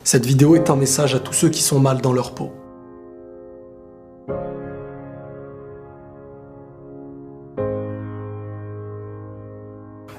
Cette vidéo est un message à tous ceux qui sont mal dans leur peau.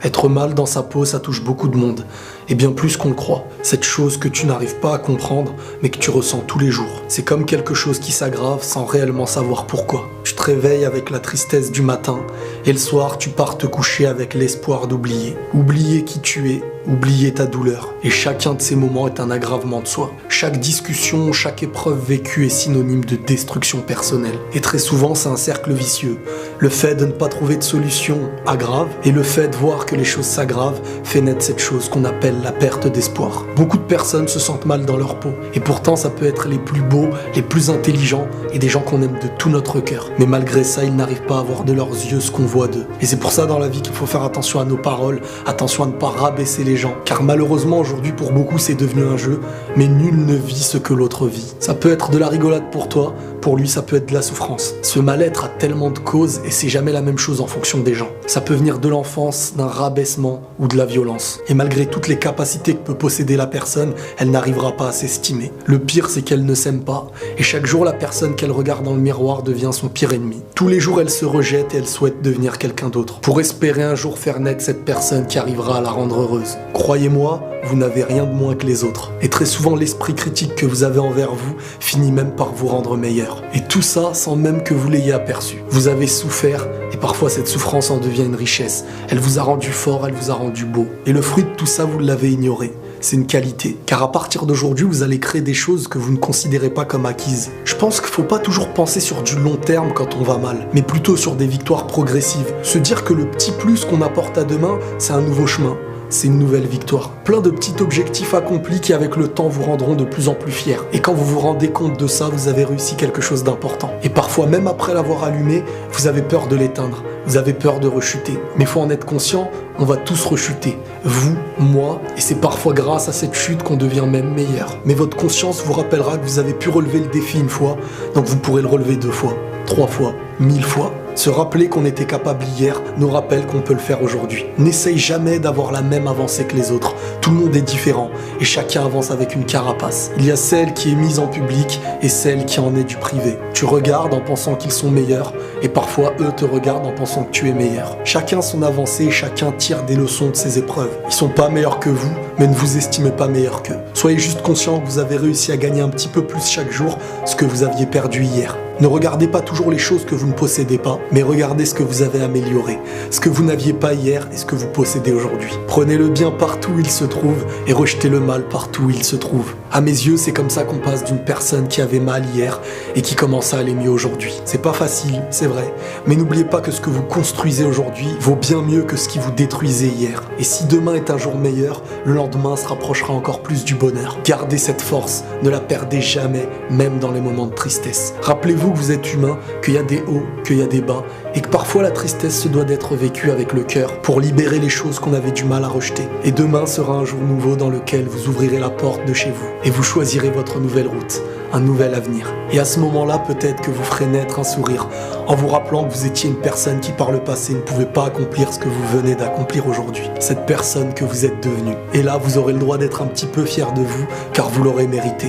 Être mal dans sa peau, ça touche beaucoup de monde, et bien plus qu'on le croit. Cette chose que tu n'arrives pas à comprendre, mais que tu ressens tous les jours. C'est comme quelque chose qui s'aggrave sans réellement savoir pourquoi. Tu te réveilles avec la tristesse du matin, et le soir, tu pars te coucher avec l'espoir d'oublier. Oublier qui tu es, oublier ta douleur. Et chacun de ces moments est un aggravement de soi. Chaque discussion, chaque épreuve vécue est synonyme de destruction personnelle. Et très souvent, c'est un cercle vicieux. Le fait de ne pas trouver de solution aggrave, et le fait de voir que les choses s'aggravent fait naître cette chose qu'on appelle la perte d'espoir. Beaucoup de personnes se sentent mal dans leur peau, et pourtant ça peut être les plus beaux, les plus intelligents, et des gens qu'on aime de tout notre cœur. Mais malgré ça, ils n'arrivent pas à voir de leurs yeux ce qu'on voit d'eux. Et c'est pour ça dans la vie qu'il faut faire attention à nos paroles, attention à ne pas rabaisser les gens. Car malheureusement aujourd'hui pour beaucoup c'est devenu un jeu, mais nul ne vit ce que l'autre vit. Ça peut être de la rigolade pour toi, pour lui ça peut être de la souffrance. Ce mal-être a tellement de causes et c'est jamais la même chose en fonction des gens. Ça peut venir de l'enfance, d'un rabaissement ou de la violence. Et malgré toutes les capacités que peut posséder la personne, elle n'arrivera pas à s'estimer. Le pire c'est qu'elle ne s'aime pas, et chaque jour la personne qu'elle regarde dans le miroir devient son pire ennemi. Tous les jours elle se rejette et elle souhaite devenir quelqu'un d'autre, pour espérer un jour faire naître cette personne qui arrivera à la rendre heureuse. Croyez-moi, vous n'avez rien de moins que les autres. Et très souvent, l'esprit critique que vous avez envers vous finit même par vous rendre meilleur. Et tout ça sans même que vous l'ayez aperçu. Vous avez souffert et parfois cette souffrance en devient une richesse. Elle vous a rendu fort, elle vous a rendu beau. Et le fruit de tout ça, vous l'avez ignoré. C'est une qualité. Car à partir d'aujourd'hui, vous allez créer des choses que vous ne considérez pas comme acquises. Je pense qu'il ne faut pas toujours penser sur du long terme quand on va mal, mais plutôt sur des victoires progressives. Se dire que le petit plus qu'on apporte à demain, c'est un nouveau chemin. C'est une nouvelle victoire. Plein de petits objectifs accomplis qui avec le temps vous rendront de plus en plus fiers. Et quand vous vous rendez compte de ça, vous avez réussi quelque chose d'important. Et parfois, même après l'avoir allumé, vous avez peur de l'éteindre. Vous avez peur de rechuter. Mais il faut en être conscient, on va tous rechuter. Vous, moi, et c'est parfois grâce à cette chute qu'on devient même meilleur. Mais votre conscience vous rappellera que vous avez pu relever le défi une fois, donc vous pourrez le relever 2 fois, 3 fois, 1000 fois. Se rappeler qu'on était capable hier nous rappelle qu'on peut le faire aujourd'hui. N'essaye jamais d'avoir la même avancée que les autres. Tout le monde est différent et chacun avance avec une carapace. Il y a celle qui est mise en public et celle qui en est du privé. Tu regardes en pensant qu'ils sont meilleurs et parfois eux te regardent en pensant que tu es meilleur. Chacun son avancée, chacun tire des leçons de ses épreuves. Ils sont pas meilleurs que vous, mais ne vous estimez pas meilleur qu'eux. Soyez juste conscient que vous avez réussi à gagner un petit peu plus chaque jour ce que vous aviez perdu hier. Ne regardez pas toujours les choses que vous ne possédez pas, mais regardez ce que vous avez amélioré, ce que vous n'aviez pas hier et ce que vous possédez aujourd'hui. Prenez le bien partout où il se trouve et rejetez le mal partout où il se trouve. À mes yeux, c'est comme ça qu'on passe d'une personne qui avait mal hier et qui commence à aller mieux aujourd'hui. C'est pas facile, c'est vrai, mais n'oubliez pas que ce que vous construisez aujourd'hui vaut bien mieux que ce qui vous détruisait hier. Et si demain est un jour meilleur, le lendemain se rapprochera encore plus du bonheur. Gardez cette force, ne la perdez jamais, même dans les moments de tristesse. Rappelez-vous que vous êtes humain, qu'il y a des hauts, qu'il y a des bas, et que parfois la tristesse se doit d'être vécue avec le cœur pour libérer les choses qu'on avait du mal à rejeter. Et demain sera un jour nouveau dans lequel vous ouvrirez la porte de chez vous et vous choisirez votre nouvelle route, un nouvel avenir. Et à ce moment-là, peut-être que vous ferez naître un sourire en vous rappelant que vous étiez une personne qui par le passé ne pouvait pas accomplir ce que vous venez d'accomplir aujourd'hui. Cette personne que vous êtes devenue. Et là, vous aurez le droit d'être un petit peu fier de vous car vous l'aurez mérité.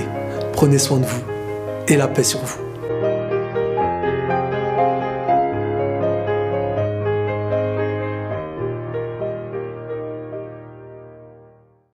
Prenez soin de vous et la paix sur vous.